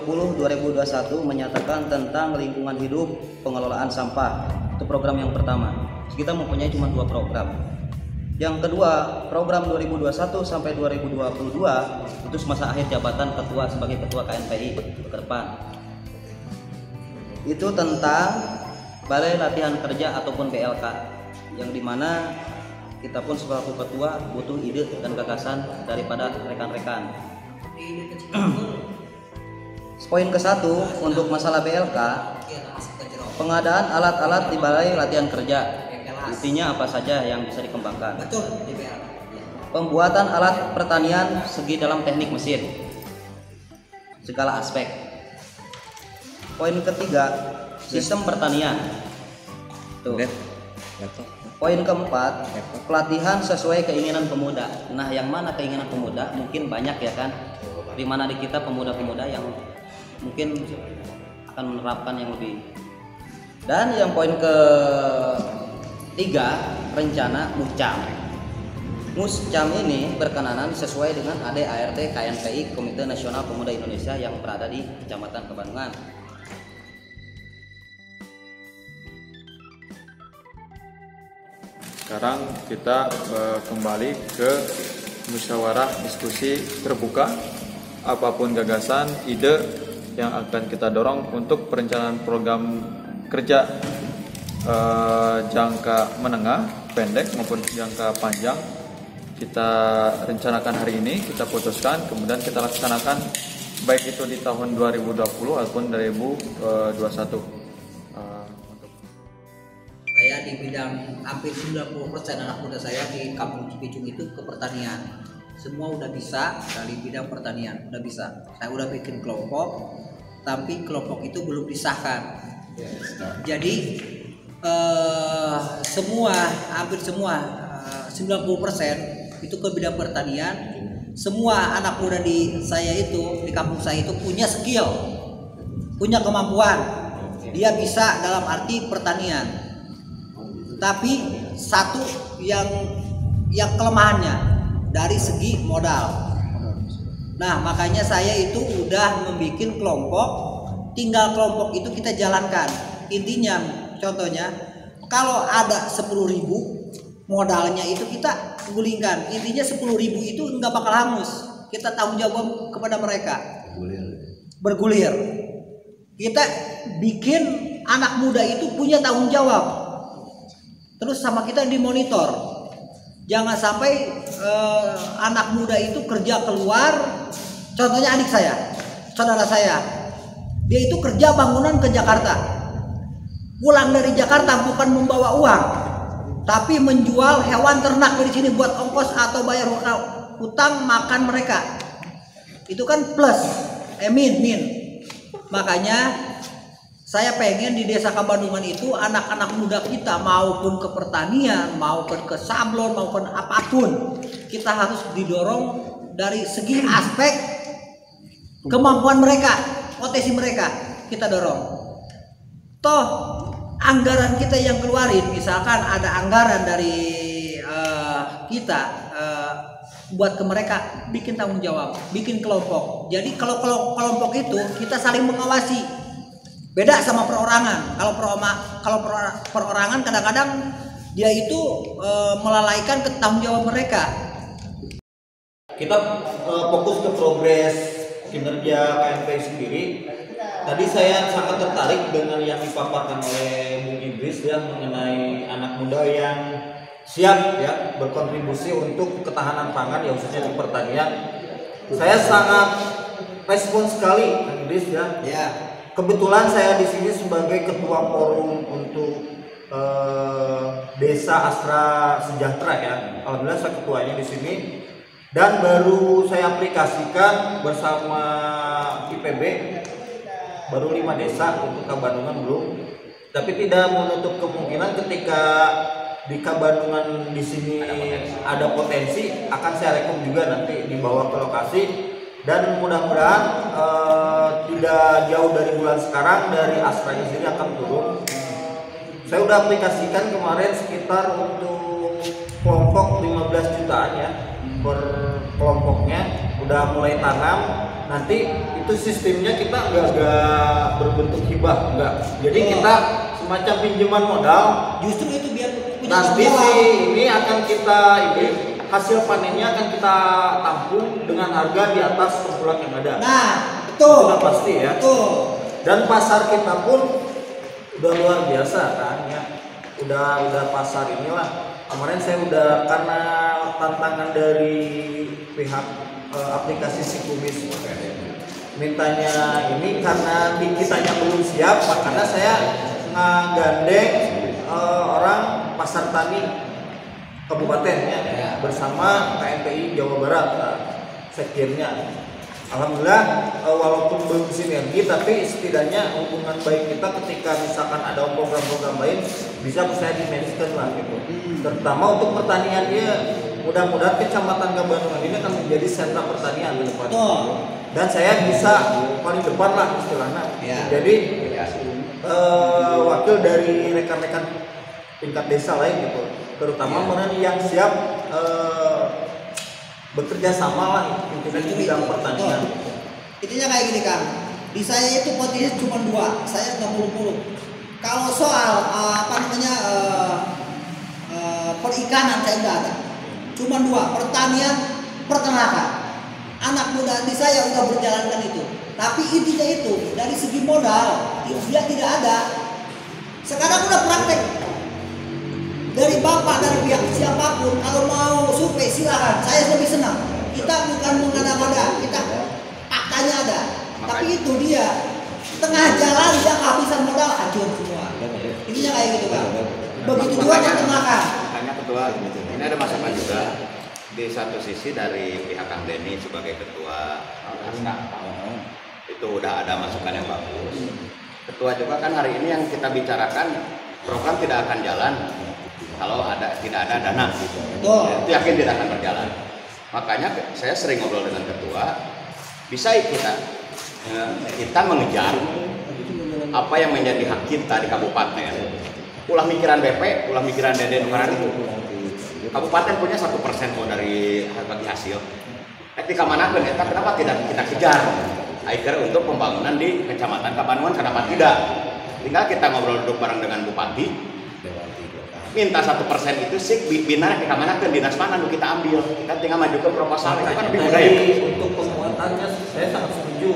2020-2021 menyatakan tentang lingkungan hidup pengelolaan sampah. Itu program yang pertama. Kita mempunyai cuma 2 program. Yang kedua, program 2021 sampai 2022 itu semasa akhir jabatan ketua sebagai ketua KNPI ke depan. Itu tentang Balai Latihan Kerja ataupun BLK, yang dimana kita pun selaku ketua butuh ide dan gagasan daripada rekan-rekan. Poin ke-1 untuk masalah BLK, pengadaan alat-alat di Balai Latihan Kerja. Intinya apa saja yang bisa dikembangkan? Pembuatan alat pertanian segi dalam teknik mesin, segala aspek. Poin ketiga, sistem pertanian. Tuh. Poin keempat, pelatihan sesuai keinginan pemuda. Nah, yang mana keinginan pemuda? Mungkin banyak ya kan. Di mana di kita pemuda-pemuda yang mungkin akan menerapkan yang lebih. Dan yang poin ke-3, rencana Muscam. Muscam ini berkenanan sesuai dengan AD/ART KNPI Komite Nasional Pemuda Indonesia yang berada di Kecamatan Kebandungan. Sekarang kita kembali ke musyawarah diskusi terbuka. Apapun gagasan, ide yang akan kita dorong untuk perencanaan program kerja jangka menengah, pendek maupun jangka panjang, kita rencanakan hari ini, kita putuskan, kemudian kita laksanakan baik itu di tahun 2020 ataupun 2021. Saya di bidang hampir 90% anak muda saya di Kampung Cipicung itu ke pertanian. Semua udah bisa dari bidang pertanian, udah bisa. Saya udah bikin kelompok, tapi kelompok itu belum disahkan. Jadi hampir semua 90% itu ke bidang pertanian. Semua anak muda di kampung saya itu punya skill, punya kemampuan. Dia bisa dalam arti pertanian. Tapi satu yang kelemahannya dari segi modal. Nah, makanya saya itu udah membuat kelompok, tinggal kelompok itu kita jalankan. Intinya, contohnya, kalau ada 10.000 modalnya itu kita gulingkan. Intinya 10.000 itu nggak bakal hangus. Kita tanggung jawab kepada mereka. Bergulir. Kita bikin anak muda itu punya tanggung jawab. Terus sama kita dimonitor. Jangan sampai anak muda itu kerja keluar. Contohnya adik saya, saudara saya, dia itu kerja bangunan ke Jakarta. Pulang dari Jakarta bukan membawa uang, tapi menjual hewan ternak dari sini buat ongkos atau bayar hutang makan mereka. Itu kan plus, min. Makanya saya pengen di desa Kebandungan itu anak-anak muda kita maupun ke pertanian, maupun ke sablon, maupun apapun, kita harus didorong dari segi aspek kemampuan mereka, potensi mereka kita dorong. Toh anggaran kita yang keluarin, misalkan ada anggaran dari kita buat ke mereka, bikin tanggung jawab, bikin kelompok. Jadi kalau kelompok itu kita saling mengawasi. Beda sama perorangan. Kalau perorangan kadang-kadang dia itu melalaikan tanggung jawab mereka. Kita fokus ke progres kinerja KNPI sendiri. Tadi saya sangat tertarik dengan yang dipaparkan oleh Bung Idris ya, mengenai anak muda yang siap ya berkontribusi untuk ketahanan pangan ya, khususnya di pertanian. Saya sangat respon sekali Bung Idris ya. Kebetulan saya di sini sebagai ketua forum untuk Desa Astra Sejahtera ya. Alhamdulillah saya ketuanya di sini dan baru saya aplikasikan bersama IPB baru 5 desa untuk Kebandungan belum. Tapi tidak menutup kemungkinan ketika di Kebandungan di sini ada potensi akan saya rekom juga nanti dibawa ke lokasi. Dan mudah-mudahan tidak jauh dari bulan sekarang dari Astranya sendiri akan turun. Saya udah aplikasikan kemarin sekitar untuk kelompok 15 jutaan ya per kelompoknya. udah mulai tanam, nanti itu sistemnya kita nggak berbentuk hibah, nggak. Jadi kita semacam pinjaman modal. Justru itu biar punya Nanti tanggung ini akan kita hasil panennya akan kita tampung dengan harga di atas tengkulak yang ada. Nah, betul. Sudah pasti ya. Betul. Dan pasar kita pun udah luar biasa kan ya. Udah pasar inilah. Kemarin saya udah, karena tantangan dari pihak aplikasi Sikumis mintanya ini, karena kitanya belum siap, makanya saya ngagandeng orang pasar tani kabupaten ya, bersama KMPI Jawa Barat, sekjennya. Alhamdulillah walaupun belum sinergi, tapi setidaknya hubungan baik kita ketika misalkan ada program-program lain bisa saya dimensikan lah gitu. Terutama untuk pertanian dia, mudah-mudahan Kecamatan Kabandungan ini akan menjadi sentra pertanian ke depan. Dan saya bisa paling depan lah istilahnya. Jadi wakil dari rekan-rekan tingkat desa lain gitu, terutama mana yang siap bekerja sama lah intinya di bidang pertanian. Intinya kayak gini Kang, di saya itu potensi cuma 2, saya nggak muluk-muluk. Kalau soal perikanan saya nggak ada, cuma 2, pertanian, peternakan. Anak muda di saya udah berjalankan itu, tapi intinya itu dari segi modal dia tidak ada. Sekarang udah praktek. Dari bapak, dari pihak siapapun, kalau mau survei silakan, saya lebih senang. Kita bukan mengada-ngada, kita faktanya ada. Tapi itu dia tengah jalan dia kehabisan modal, hancur semua. Intinya kayak gitu kan. Begitu juga peternakan. Makanya ketua, ini ada masukan juga di satu sisi dari pihak Kang Denny sebagai ketua Aska. Itu udah ada masukan yang bagus. Ketua juga kan hari ini yang kita bicarakan program tidak akan jalan kalau tidak ada dana, itu yakin tidak akan berjalan. Makanya saya sering ngobrol dengan ketua, bisa kita mengejar apa yang menjadi hak kita di kabupaten. Ulah mikiran BP, ulah mikiran Dede Nukaran itu. Kabupaten punya 1% kok dari bagi hasil. Ketika mana kenapa tidak kita kejar? Akhirnya untuk pembangunan di Kecamatan Kabandungan, kenapa tidak? Tinggal kita ngobrol duduk bareng dengan Bupati. Minta 1% itu sih bina ke mana ke dinas mana kita ambil, kita tinggal maju ke proposal itu kan lebih mudah ya. Untuk penguatannya saya sangat setuju.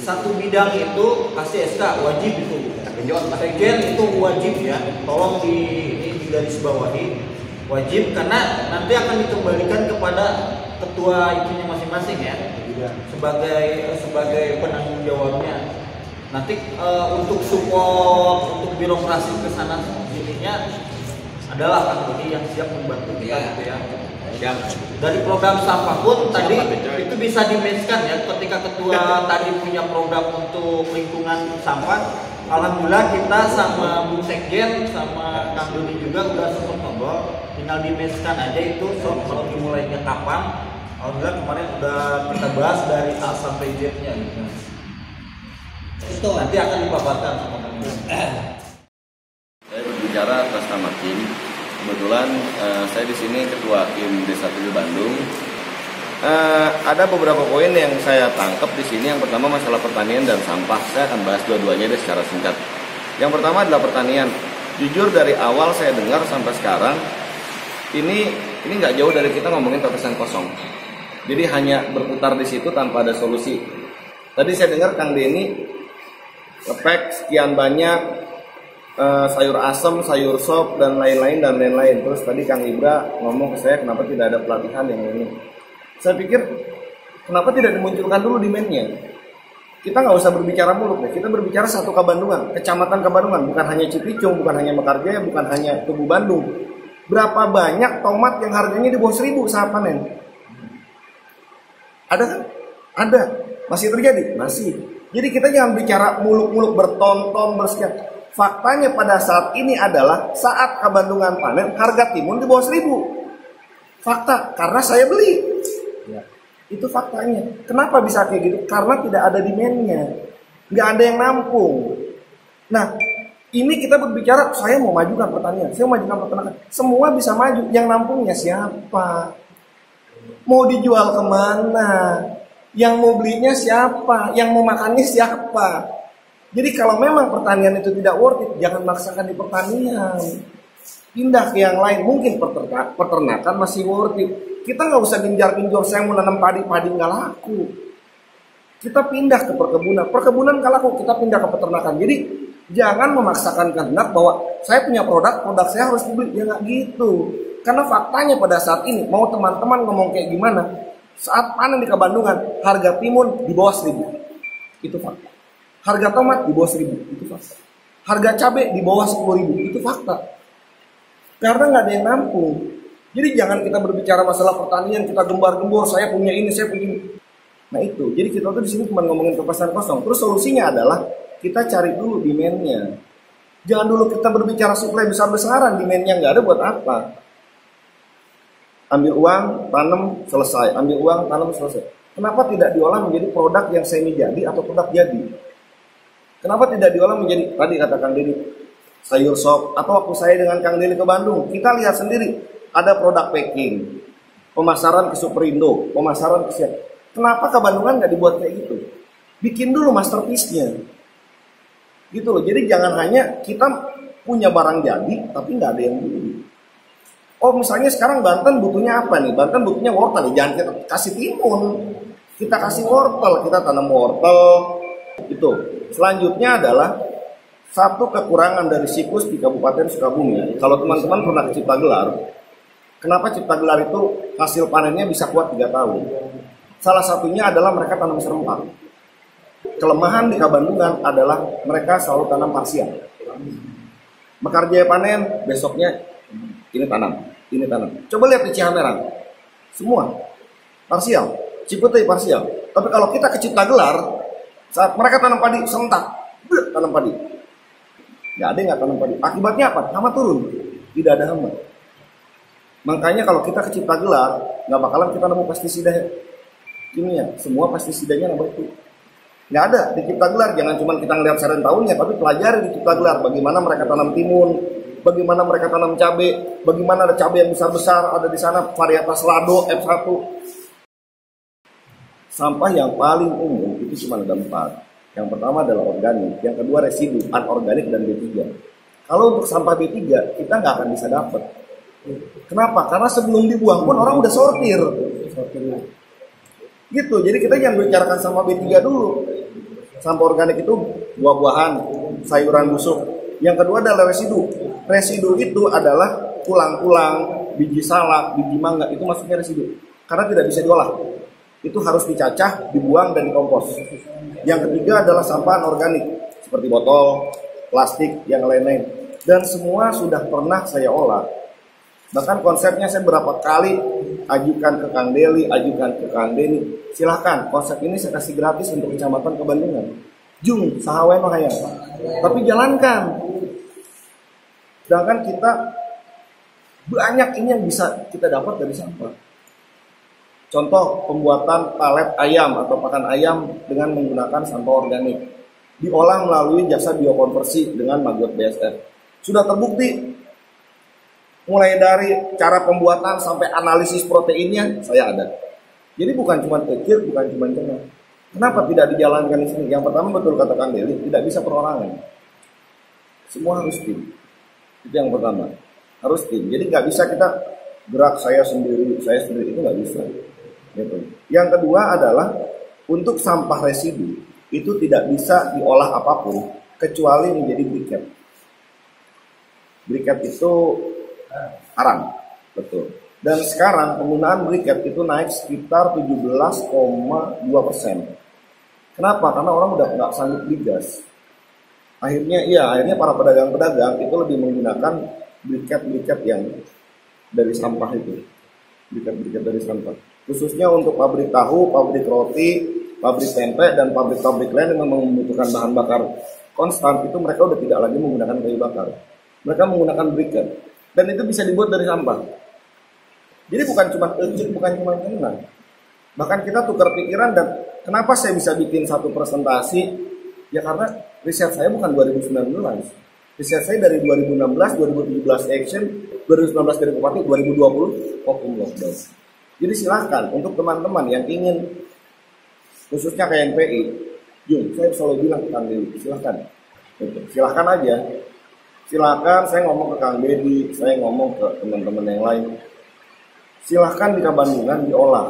Satu bidang itu kasih SK wajib itu. Sekjen itu wajib ya. Tolong di garis bawahi wajib, karena nanti akan dikembalikan kepada ketua itunya masing-masing ya. Sebagai penanggung jawabnya. Nanti untuk support, untuk birokrasi ke sana sininya adalah Kang Dodi yang siap membantu kita gitu ya. Dari program sampah pun tadi itu bisa dimensikan ya, ketika ketua tadi punya program untuk lingkungan sampah, alhamdulillah kita sama Bung Sekjen sama Kang Dodi juga udah sempat ngobrol, tinggal dimensikan aja itu kalau dimulainya kapan. Alhamdulillah kemarin udah kita bahas dari A sampai Z-nya gitu. Itu nanti akan dipaparkan sama Kang Dodi. Saya berbicara atas nama tim. Kebetulan saya di sini ketua tim Desa 7 Bandung. Ada beberapa poin yang saya tangkap di sini. Yang pertama masalah pertanian dan sampah. Saya akan bahas dua-duanya deh secara singkat. Yang pertama adalah pertanian. Jujur dari awal saya dengar sampai sekarang ini nggak jauh dari kita ngomongin tetesan kosong. Jadi hanya berputar di situ tanpa ada solusi. Tadi saya dengar Kang Denny ngepek sekian banyak. Sayur asem, sayur sop, dan lain-lain. Terus tadi Kang Ibra ngomong ke saya kenapa tidak ada pelatihan yang ini. Saya pikir kenapa tidak dimunculkan dulu demand-nya. Kita nggak usah berbicara muluk deh. Kita berbicara satu Kabandungan, Kecamatan Kabandungan, bukan hanya Cipicung, bukan hanya Mekarjaya, bukan hanya Tugu Bandung. Berapa banyak tomat yang harganya di bawah 1.000 saat panen? Ada kan? Ada. Masih terjadi? Masih. Jadi kita jangan bicara muluk-muluk bertonton bersekian. Faktanya pada saat ini adalah saat Kabandungan panen harga timun di bawah 1.000. Fakta, karena saya beli. Ya. Itu faktanya. Kenapa bisa kayak gitu? Karena tidak ada demand-nya. Nggak ada yang nampung. Nah, ini kita berbicara, saya mau majukan pertanian, saya mau majukan peternakan. Semua bisa maju. Yang nampungnya siapa? Mau dijual kemana? Yang mau belinya siapa? Yang mau makannya siapa? Jadi kalau memang pertanian itu tidak worth it, jangan maksakan di pertanian. Pindah ke yang lain. Mungkin peternakan masih worth it. Kita nggak usah genjar-genjor, saya mau nanam padi nggak laku. Kita pindah ke perkebunan nggak laku, kita pindah ke peternakan. Jadi jangan memaksakan kehendak bahwa saya punya produk saya harus dibeli. Ya nggak gitu. Karena faktanya pada saat ini, mau teman-teman ngomong kayak gimana, saat panen di Kabandungan, harga timun di bawah 1.000. Itu fakta. Harga tomat di bawah 1.000. Itu fakta. Harga cabai di bawah 10.000. Itu fakta. Karena nggak ada yang nampung. Jadi jangan kita berbicara masalah pertanian, kita gembar-gembor, saya punya ini, saya punya ini. Nah itu, jadi kita tuh di sini cuma ngomongin kepastian kosong. Terus solusinya adalah kita cari dulu demand-nya. Jangan dulu kita berbicara supply besar-besaran, demand-nya nggak ada buat apa. Ambil uang, tanam, selesai. Ambil uang, tanam, selesai. Kenapa tidak diolah menjadi produk yang semi jadi atau produk jadi? Kenapa tidak diolah menjadi, tadi kata Kang Deddy, sayur sop, atau waktu saya dengan Kang Deddy ke Bandung, kita lihat sendiri, ada produk packing, pemasaran ke Superindo, pemasaran ke siapa. Kenapa ke Bandungan nggak dibuat kayak gitu? Bikin dulu masterpiece-nya. Gitu loh, jadi jangan hanya kita punya barang jadi, tapi nggak ada yang beli. Oh misalnya sekarang Banten butuhnya apa nih? Banten butuhnya wortel, jangan kita kasih timun, kita kasih wortel, kita tanam wortel. Itu. Selanjutnya adalah satu kekurangan dari siklus di Kabupaten Sukabumi. Kalau teman-teman pernah ke Ciptagelar, kenapa Ciptagelar itu hasil panennya bisa kuat 3 tahun? Salah satunya adalah mereka tanam serempak. Kelemahan di Kabandungan adalah mereka selalu tanam parsial. Mekarjaya panen, besoknya ini tanam. Coba lihat di Cihamerang, semua parsial, Ciputei parsial. Tapi kalau kita ke Ciptagelar, saat mereka tanam padi serentak, tanam padi, nggak ada yang nggak tanam padi. Akibatnya apa? Hama turun, tidak ada hama. Makanya kalau kita ke Ciptagelar, nggak bakalan kita nemu pestisida kimia, semua pestisidanya nabati. Nggak ada di Ciptagelar. Jangan cuma kita ngelihat seren tahunnya, tapi pelajari di Ciptagelar bagaimana mereka tanam timun, bagaimana mereka tanam cabai, bagaimana ada cabai yang besar-besar ada di sana, varietas Lado F1. Sampah yang paling umum itu cuma ada 4. Yang pertama adalah organik, yang kedua residu, anorganik dan B3. Kalau untuk sampah B3 kita nggak akan bisa dapat. Kenapa? Karena sebelum dibuang pun orang udah sortir. Gitu. Jadi kita jangan bicarakan sampah B3 dulu. Sampah organik itu buah-buahan, sayuran busuk. Yang kedua adalah residu. Residu itu adalah tulang-tulang, biji salak, biji mangga, itu masuknya residu. Karena tidak bisa diolah. Itu harus dicacah, dibuang, dan dikompos. Yang ketiga adalah sampah organik, seperti botol, plastik, yang lain-lain. Dan semua sudah pernah saya olah. Bahkan konsepnya saya berapa kali ajukan ke Kang Deli, ajukan ke Kang Denny. Silahkan, konsep ini saya kasih gratis untuk Kecamatan Kabandungan. Jung, sahawen mahaya. Tapi jalankan. Sedangkan kita banyak ini yang bisa kita dapat dari sampah. Contoh pembuatan palet ayam atau pakan ayam dengan menggunakan sampah organik. Diolah melalui jasa biokonversi dengan maggot BSF. Sudah terbukti. Mulai dari cara pembuatan sampai analisis proteinnya saya ada. Jadi bukan cuma kecil, bukan cuma cenah. Kenapa tidak dijalankan di sini? Yang pertama betul kata Kang Deli, tidak bisa perorangan. Semua harus tim. Itu yang pertama. Harus tim. Jadi nggak bisa kita gerak saya sendiri itu nggak bisa. Gitu. Yang kedua adalah untuk sampah residu itu tidak bisa diolah apapun kecuali menjadi briket. Briket itu haram, betul. Dan sekarang penggunaan briket itu naik sekitar 17,2%. Kenapa? Karena orang udah nggak sanggup beli gas. Akhirnya para pedagang-pedagang itu lebih menggunakan briket yang dari sampah itu. Briket dari sampah. Khususnya untuk pabrik tahu, pabrik roti, pabrik tempe, dan pabrik-pabrik lain yang memang membutuhkan bahan bakar konstan, itu mereka udah tidak lagi menggunakan kayu bakar. Mereka menggunakan briket. Dan itu bisa dibuat dari sampah. Jadi bukan cuma tenang. Bahkan kita tukar pikiran, dan kenapa saya bisa bikin satu presentasi? Ya karena riset saya bukan 2019. Riset saya dari 2016, 2017 action, 2019 dari Bupati, 2020 Open Lockdown. Jadi silahkan untuk teman-teman yang ingin khususnya KNPI, Jung, saya selalu bilang ke Kang Deddy, silahkan, silahkan aja, silahkan. Saya ngomong ke Kang Deddy, saya ngomong ke teman-teman yang lain, silahkan di Kabandungan diolah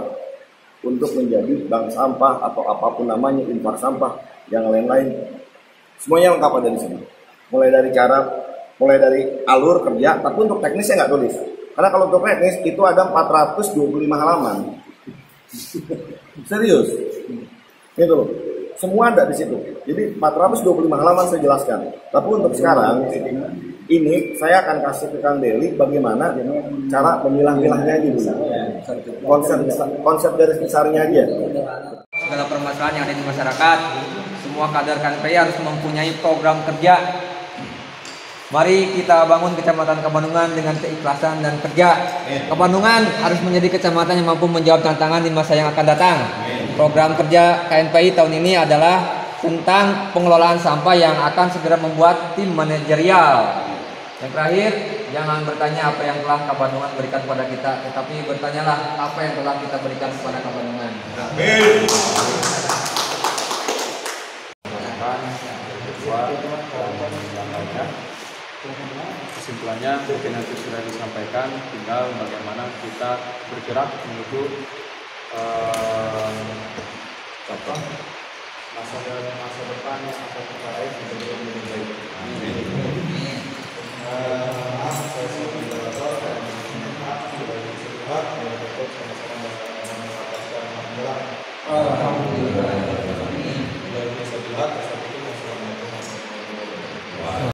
untuk menjadi bank sampah atau apapun namanya, infak sampah, yang lain-lain. Semuanya lengkap ada di sini. Mulai dari cara, mulai dari alur kerja, tapi untuk teknis saya nggak tulis. Karena kalau untuk teknis itu ada 425 halaman. Serius. Gitu loh. Semua ada di situ. Jadi 425 halaman saya jelaskan. Tapi untuk sekarang, ini saya akan kasih ke Kang Deli bagaimana cara memilah-milahnya aja dulu. Konsep garis besarnya aja. Segala permasalahan yang ada di masyarakat, semua kader KNPI harus mempunyai program kerja. Mari kita bangun Kecamatan Kabandungan dengan keikhlasan dan kerja. Kabandungan harus menjadi kecamatan yang mampu menjawab tantangan di masa yang akan datang. Program kerja KNPI tahun ini adalah tentang pengelolaan sampah yang akan segera membuat tim manajerial. Yang terakhir, jangan bertanya apa yang telah Kabandungan berikan kepada kita, tetapi bertanyalah apa yang telah kita berikan kepada Kabandungan. Amin. Kesimpulannya mungkin nanti sudah disampaikan, tinggal bagaimana kita bergerak menuju masa depan yang akan kita raih menjadi lebih baik. Amin. Saya sudah moderator dan sudah disebut sama-sama mendapatkan alhamdulillah.